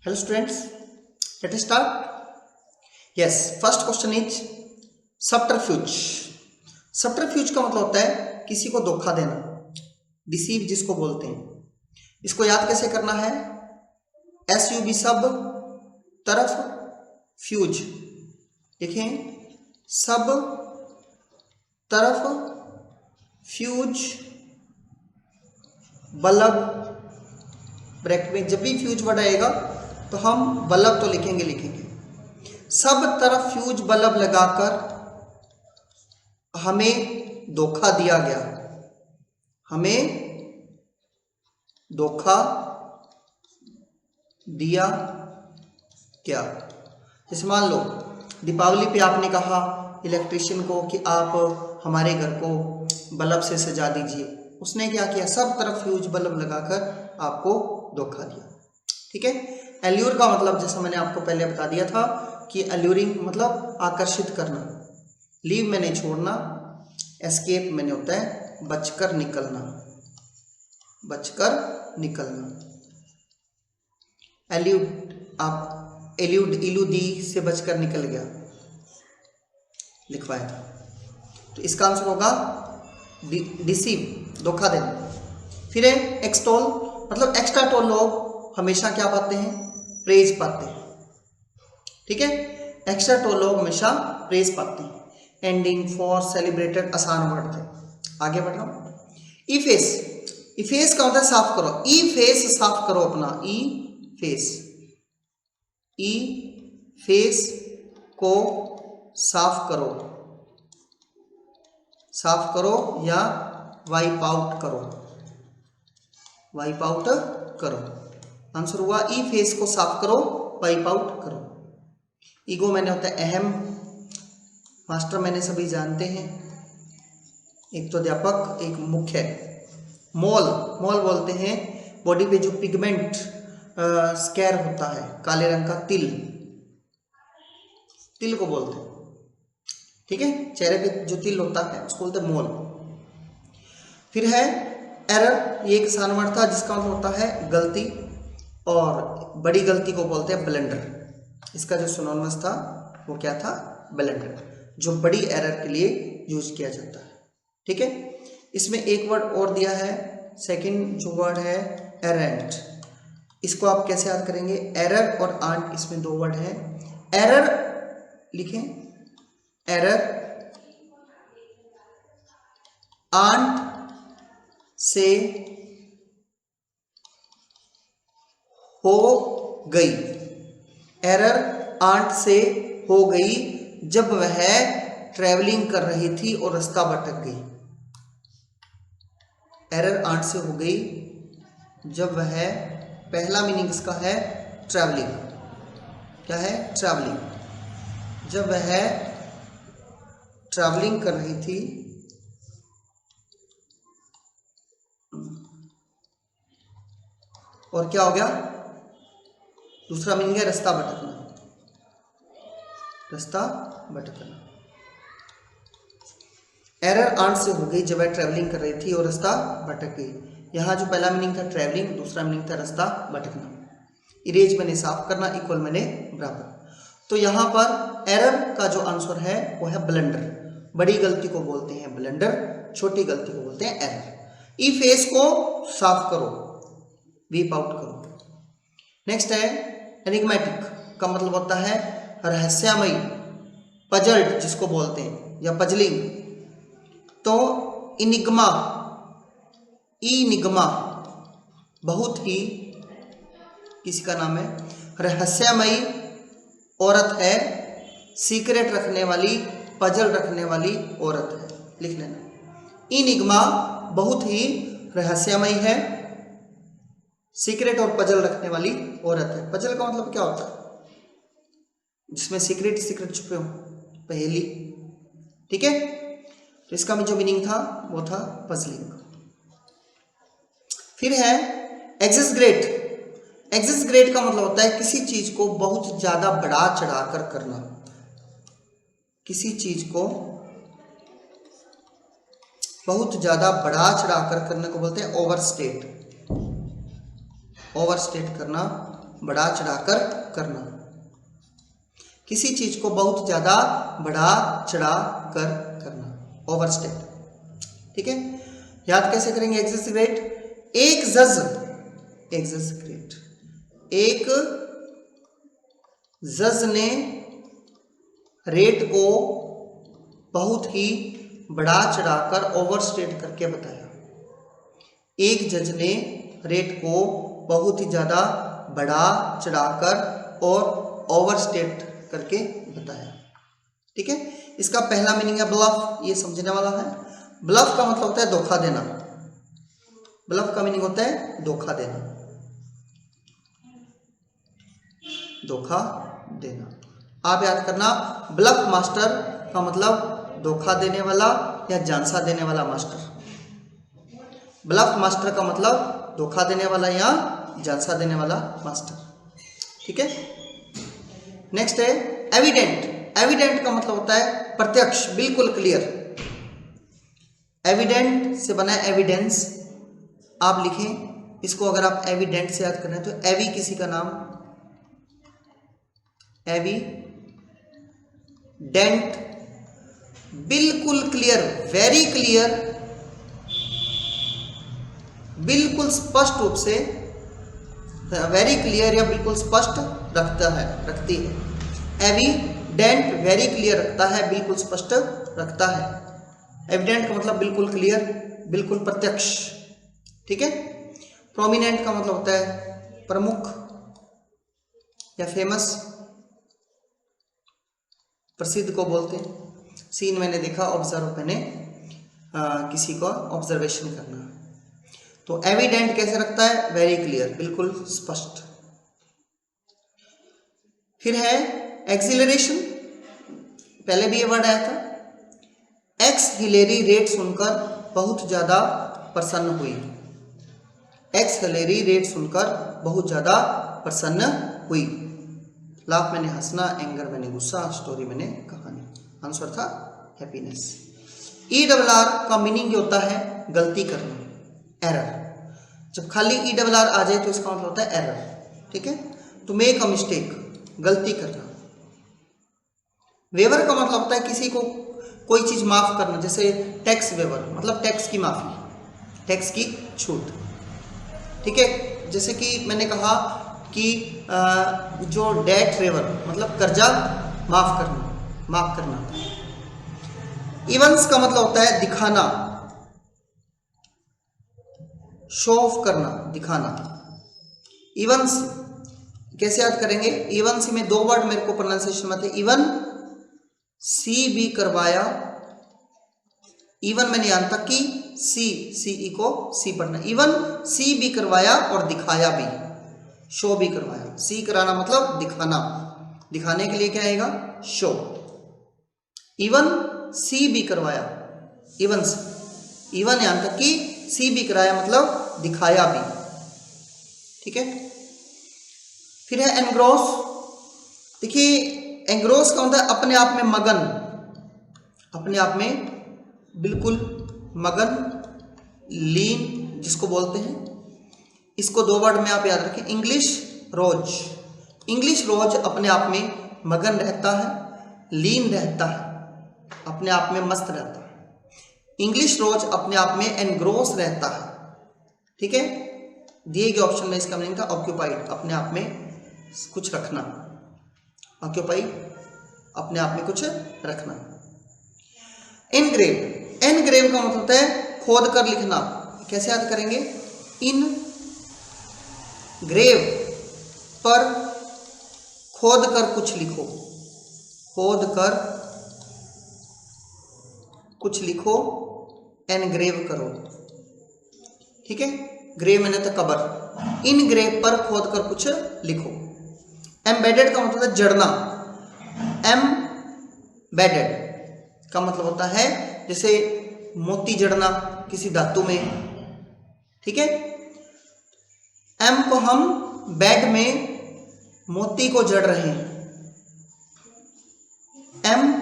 Hello students, let us start. Yes, first question is subterfuge. Subterfuge का मतलब होता है किसी को धोखा देना, डिसीव जिसको बोलते हैं। इसको याद कैसे करना है? SUB सब तरफ फ्यूज, देखें सब तरफ फ्यूज बल्ब, ब्रैकेट में जब भी फ्यूज वर्ड आएगा तो हम बल्ब तो लिखेंगे। सब तरफ फ्यूज बल्ब लगाकर हमें धोखा दिया गया, हमें धोखा दिया क्या। जैसे मान लो दीपावली पे आपने कहा इलेक्ट्रिशियन को कि आप हमारे घर को बल्ब से सजा दीजिए, उसने क्या किया? सब तरफ फ्यूज बल्ब लगाकर आपको धोखा दिया। ठीक है। एल्यूर का मतलब जैसा मैंने आपको पहले बता दिया था कि एल्यूरिंग मतलब आकर्षित करना, लीव मैंने छोड़ना, एस्केप मैंने होता है बचकर निकलना, बचकर निकलना। एल्यूड, आप एल्यूड इलूदी से बचकर निकल गया लिखवाया था, तो इसका आंसर होगा डिसीव, धोखा देना। फिर है एक्सटोल, मतलब एक्स्ट्रा टोल लोग हमेशा क्या पाते हैं? प्रेज पाते हैं। ठीक है, एक्स्ट्रा टोल लोग हमेशा प्रेज पाते हैं। एंडिंग, फॉर, सेलिब्रेटेड आसान वर्ड थे। आगे बढ़ रहा हूं। इफेस, इफेस का मतलब साफ करो। ई फेस साफ करो अपना, ई फेस, ई फेस को साफ करो, साफ करो या वाइप आउट करो, वाइप आउट करो। आंसर हुआ ई फेस को साफ करो, वाइप आउट करो। ईगो मैंने होता है अहम, मास्टर मैंने सभी जानते हैं, एक तो अध्यापक एक मुख्य। मोल, मोल बोलते हैं बॉडी पे जो पिगमेंट स्कैर होता है, काले रंग का तिल, तिल को बोलते हैं। ठीक है, चेहरे पे जो तिल होता है उसको बोलते हैं मोल। फिर है एरर, ये एक आसान वर्ड था जिसका मतलब होता है गलती, और बड़ी गलती को बोलते हैं ब्लंडर। इसका जो सिनोनिमस था वो क्या था? ब्लंडर, जो बड़ी एरर के लिए यूज किया जाता है। ठीक है, इसमें एक वर्ड और दिया है, सेकंड जो वर्ड है एरेंट। इसको आप कैसे याद करेंगे? एरर और आंट, इसमें दो वर्ड है। एरर लिखें, एरर आंट से हो गई, एरर आंट से हो गई जब वह ट्रैवलिंग कर रही थी और रास्ता भटक गई। एरर आंट से हो गई जब वह, पहला मीनिंग इसका है ट्रैवलिंग, क्या है? ट्रैवलिंग, जब वह ट्रैवलिंग कर रही थी और क्या हो गया? दूसरा मीनिंग है रास्ता भटकना, रास्ता भटकना। एरर आंट से हो गई जब वह ट्रैवलिंग कर रही थी और रास्ता भटक गई। यहाँ जो पहला मीनिंग था ट्रैवलिंग, दूसरा मीनिंग था रास्ता भटकना। इरेज मैंने साफ करना, इक्वल मैंने बराबर। तो यहाँ पर एरर का जो आंसर है वो है ब्लंडर। बड़ी गलती को बोलते हैं ब्लंडर, छोटी गलती को बोलते हैं एरर। ई फेस को साफ करो, वीप आउट करो। नेक्स्ट है एनिग्मेटिक, का मतलब होता है रहस्यमयी, पजल्ड जिसको बोलते हैं, या पजलिंग। तो इनिग्मा, इनिग्मा बहुत ही, किसी का नाम है, रहस्यमयी औरत है, सीक्रेट रखने वाली, पजल रखने वाली औरत है, लिख लेना। इनिग्मा बहुत ही रहस्यमयी है, सीक्रेट और पजल रखने वाली औरत है। पजल का मतलब क्या होता है? जिसमें सीक्रेट सीक्रेट छुपे हो, पहेली। ठीक है, तो इसका जो मीनिंग था वो था पजलिंग। फिर है एक्सेसग्रेट। एक्सेसग्रेट का मतलब होता है किसी चीज को बहुत ज्यादा बढ़ा चढ़ाकर करना, किसी चीज को बहुत ज्यादा बढ़ा चढ़ाकर करने को बोलते हैं ओवरस्टेट, ओवरस्टेट करना बढ़ा चढ़ाकर करना, किसी चीज को बहुत ज्यादा बढ़ा चढ़ा कर करना, ओवरस्टेट। ठीक है, याद कैसे करेंगे एग्जैजरेट? एक जज, एग्जैजरेट, एक जज ने रेट को बहुत ही बढ़ा चढ़ाकर ओवरस्टेट करके बताया। एक जज ने रेट को बहुत ही ज़्यादा बढ़ा चढ़ाकर और ओवरस्टेट करके बताया। ठीक है, इसका पहला मीनिंग है ब्लफ, ये समझने वाला है। ब्लफ का मतलब होता है धोखा देना, ब्लफ का मीनिंग होता है धोखा देना, धोखा देना। आप याद करना, ब्लफ मास्टर का मतलब धोखा देने वाला या झांसा देने वाला मास्टर। ब्लफ मास्टर का मतलब धोखा देने वाला या झांसा देने वाला मास्टर। ठीक है, नेक्स्ट है एविडेंट। एविडेंट का मतलब होता है प्रत्यक्ष, बिल्कुल क्लियर। एविडेंट से बना है एविडेंस। आप लिखें इसको, अगर आप एविडेंट से याद करें तो एवी किसी का नाम, एविडेंट, बिल्कुल क्लियर, वेरी क्लियर, बिल्कुल स्पष्ट रूप से, वेरी क्लियर या बिल्कुल स्पष्ट रखता है, रखती है। एविडेंट वेरी क्लियर रखता है, बिल्कुल स्पष्ट रखता है। एविडेंट का मतलब बिल्कुल क्लियर, बिल्कुल प्रत्यक्ष। ठीक है, प्रोमिनेंट का मतलब होता है प्रमुख या फेमस, प्रसिद्ध को बोलते हैं। सीन मैंने देखा, ऑब्जर्व मैंने किसी को ऑब्जर्वेशन करना। तो एविडेंट कैसे रखता है? वेरी क्लियर, बिल्कुल स्पष्ट। फिर है एक्सिलरेशन, पहले भी ये वर्ड आया था। एक्स हिलेरी रेट सुनकर बहुत ज्यादा प्रसन्न हुई, एक्स हिलेरी रेट सुनकर बहुत ज्यादा प्रसन्न हुई। लाफ मैंने हंसना, एंगर मैंने गुस्सा, स्टोरी मैंने कहानी। आंसर था हैप्पीनेस। ERR का मीनिंग क्या होता है? गलती करना, एरर। जब खाली ERR आ जाए तो इसका मतलब होता है एरर। ठीक है, टू मेक अ मिस्टेक, गलती करना। वेवर का मतलब होता है किसी को कोई चीज माफ करना, जैसे टैक्स वेवर मतलब टैक्स की माफी, टैक्स की छूट। ठीक है, जैसे कि मैंने कहा कि जो डेट वेवर मतलब कर्जा माफ करना, माफ करना। इवेंट्स का मतलब होता है दिखाना, शो ऑफ करना, दिखाना। इवेंट्स कैसे याद करेंगे? इवेंट्स में दो वर्ड मेरे को प्रोनाउंसिएशन में थे, इवन सी भी करवाया, इवन मैंने यहां तक कि सी को सी पढ़ना, इवन सी भी करवाया और दिखाया भी, शो भी करवाया। सी कराना मतलब दिखाना, दिखाने के लिए क्या आएगा? शो। इवन सी भी करवाया, इवंस, इवन यहां तक कि सी भी कराया मतलब दिखाया भी। ठीक है, फिर है एनग्रोस। देखिए एनग्रोस का मतलब अपने आप में मगन, अपने आप में बिल्कुल मगन, लीन जिसको बोलते हैं। इसको दो वर्ड में आप याद रखें, इंग्लिश रोज। इंग्लिश रोज अपने आप में मगन रहता है, लीन रहता है, अपने आप में मस्त रहता है। इंग्लिश रोज अपने आप में एनग्रोस रहता है। ठीक है, दिए गए ऑप्शन में इसका मीनिंग था ऑक्यूपाइड, अपने आप में कुछ रखना, ऑक्यूपाई अपने आप में कुछ रखना। एनग्रेव, एनग्रेव का मतलब होता है खोद कर लिखना। कैसे याद करेंगे? इन ग्रेव पर खोद कर कुछ लिखो, खोद कर कुछ लिखो, एनग्रेव करो। ठीक है, ग्रेव मैंने तो कबर, इन ग्रेव पर खोद कर कुछ लिखो। एम्बेडेड का मतलब है जड़ना, एम्बेडेड का मतलब होता है जैसे मोती जड़ना किसी धातु में। ठीक है, एम को हम बेड में मोती को जड़ रहे हैं, एम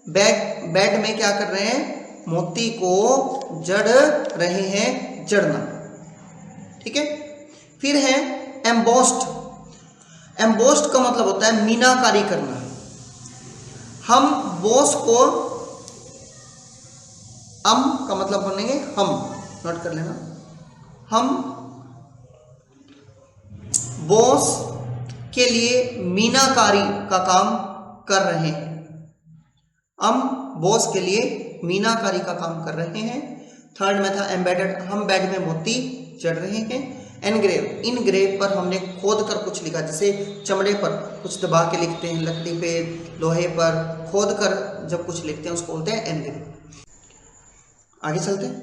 बेड में क्या कर रहे हैं? मोती को जड़ रहे हैं, जड़ना। ठीक है, फिर है एम्बोस्ड। एम्बोस्ड का मतलब होता है मीनाकारी करना। हम बोस को का मतलब बनेंगे हम, नोट कर लेना। हम बॉस के लिए मीनाकारी का काम कर रहे हैं। हम बॉस के लिए मीनाकारी का काम कर रहे हैं। थर्ड में था एम्बेडेड, हम बेड में मोती चढ़ रहे हैं। एनग्रेव, इनग्रेव पर हमने खोद कर कुछ लिखा, जैसे चमड़े पर कुछ दबा के लिखते हैं, लकड़ी पे, लोहे पर खोद कर जब कुछ लिखते हैं उसको बोलते हैं एनग्रेव। आगे चलते हैं।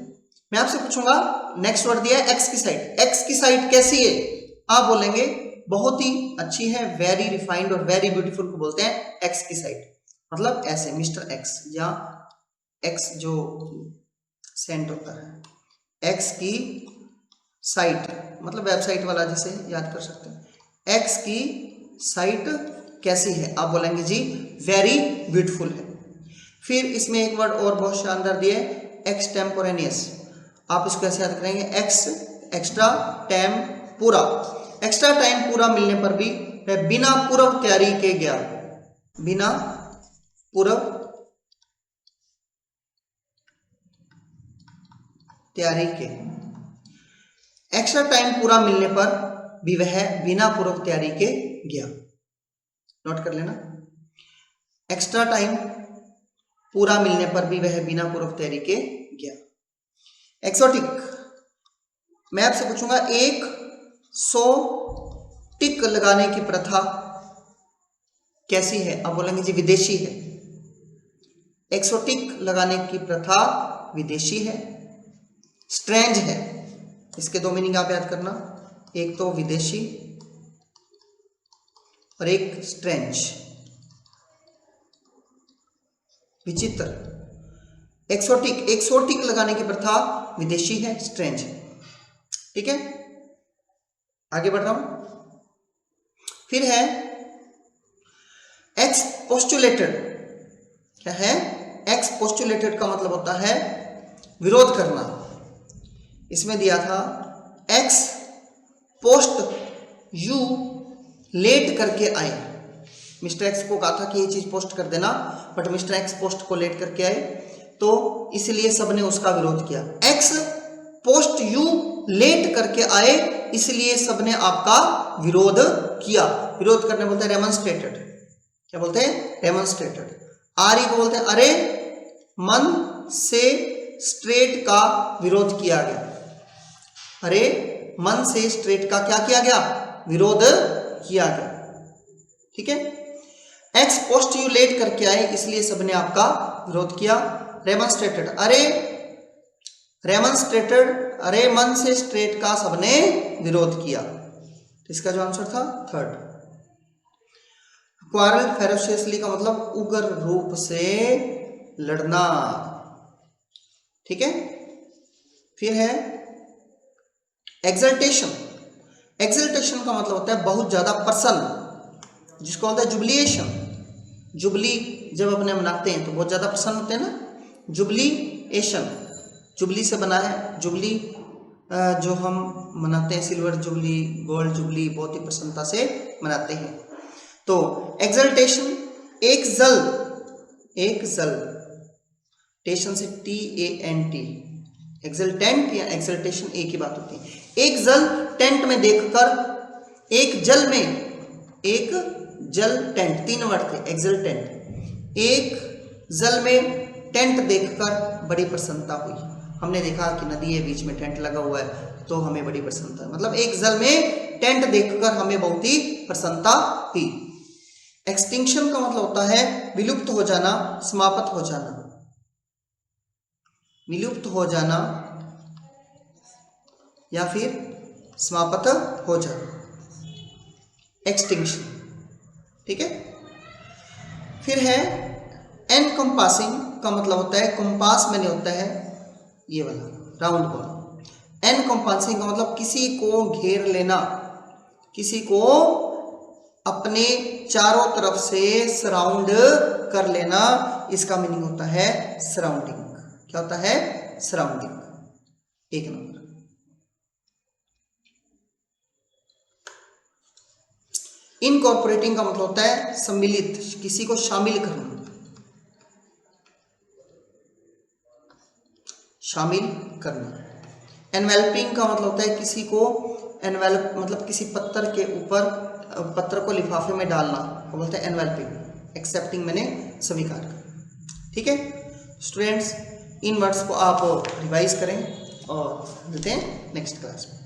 मैं आपसे पूछूंगा, नेक्स्ट वर्ड दिया है एक्स की साइड। एक्स की साइड कैसी है? आप बोलेंगे बहुत ही अच्छी है, वेरी रिफाइंड और वेरी ब्यूटीफुल को बोलते हैं एक्स की साइड। मतलब ऐसे मिस्टर एक्स, या एक्स जो सेंट होता है, एक्स की साइट मतलब वेबसाइट वाला, जिसे याद कर सकते हैं। एक्स की साइट कैसी है? आप बोलेंगे जी वेरी ब्यूटीफुल है। फिर इसमें एक वर्ड और बहुत शानदार दिया है, एक्सटेम्पोरेनियस। आप इसको ऐसे याद करेंगे, एक्स एक्स्ट्रा टाइम पूरा। एक्स्ट्रा टाइम पूरा मिलने पर भी वह बिना पूर्व तैयारी के गया, बिना पूर्व तैयारी के। एक्स्ट्रा टाइम पूरा मिलने पर भी वह बिना पूर्व तैयारी के गया, नोट कर लेना। एक्स्ट्रा टाइम पूरा मिलने पर भी वह बिना पूर्व तैयारी के गया। एक्सोटिक, मैं आपसे पूछूंगा 100 टिक लगाने की प्रथा कैसी है? आप बोलेंगे जी विदेशी है। 100 टिक लगाने की प्रथा विदेशी है। स्ट्रेंज है, इसके दो मीनिंग आप याद करना, एक तो विदेशी और एक स्ट्रेंज, विचित्र। एक्सोटिक लगाने की प्रथा विदेशी है, स्ट्रेंज है। ठीक है, आगे बढ़ रहा हूं। फिर है एक्सपोस्टुलेटेड। क्या है? एक्सपोस्टुलेटेड का मतलब होता है विरोध करना। इसमें दिया था एक्स पोस्ट यू लेट करके आए। मिस्टर एक्स को कहा था कि ये चीज पोस्ट कर देना, बट मिस्टर एक्स पोस्ट को लेट करके आए, तो इसलिए सबने उसका विरोध किया। एक्स पोस्ट यू लेट करके आए, इसलिए सबने आपका विरोध किया। विरोध करने बोलते हैं रेमोन्स्ट्रेटेड। क्या बोलते हैं? रेमोन्स्ट्रेटेड। आर्य को बोलते हैं अरे मन से स्ट्रेट का विरोध किया गया। अरे मन से स्ट्रेट का क्या किया गया? विरोध किया गया। ठीक है, एक्स पोस्ट यू लेट करके आए, इसलिए सबने आपका विरोध किया। रेमोन्स्ट्रेटेड, अरे मन से स्ट्रेट का सबने विरोध किया। तो इसका जो आंसर था थर्ड। क्वारल फेरोशियसली का मतलब उग्र रूप से लड़ना। ठीक है, फिर है एक्सल्टेशन। एक्सल्टेशन का मतलब होता है बहुत ज्यादा प्रसन्न, जिसको होता है जुबिलिएशन। जुबली जब अपने मनाते हैं तो बहुत ज्यादा प्रसन्न होते हैं ना, जुबिलिएशन। जुबली से बना है, जुबली जो हम मनाते हैं, सिल्वर जुबली, गोल्ड जुबली, बहुत ही प्रसन्नता से मनाते हैं। तो एक्सल्टेशन, एक जल टेशन से TANT, एक्सल्टेंट या एक्सल्टेशन एक ही बात होती है। एक जल टेंट में देखकर, एक जल टेंट, तीन वर्ड थे एक्सल्टेंट। एक जल में टेंट देखकर बड़ी प्रसन्नता हुई। हमने देखा कि नदी है, बीच में टेंट लगा हुआ है, तो हमें बड़ी प्रसन्नता, मतलब एक जल में टेंट देखकर हमें बहुत ही प्रसन्नता हुई। एक्सटिंक्शन का मतलब होता है विलुप्त हो जाना, समाप्त हो जाना। विलुप्त हो जाना या फिर समाप्त हो जाना, एक्सटिंक्शन। ठीक है, फिर है एनकम्पासिंग का मतलब होता है, कंपास में नहीं होता है ये वाला राउंड बॉल। एनकम्पासिंग का मतलब किसी को घेर लेना, किसी को अपने चारों तरफ से सराउंड कर लेना, इसका मीनिंग होता है सराउंडिंग। क्या होता है? सराउंडिंग। एक नंबर। इनकॉर्पोरेटिंग का मतलब होता है सम्मिलित, किसी को शामिल करना, शामिल करना। एनवेल्पिंग का मतलब होता है किसी को, एनवेल्प मतलब किसी पत्थर के ऊपर, पत्थर को लिफाफे में डालना, वो बोलते हैं एनवेल्पिंग। एक्सेप्टिंग मैंने स्वीकार कर। ठीक है स्टूडेंट्स, इन वर्ड्स को आप रिवाइज करें और मिलते हैं नेक्स्ट क्लास में।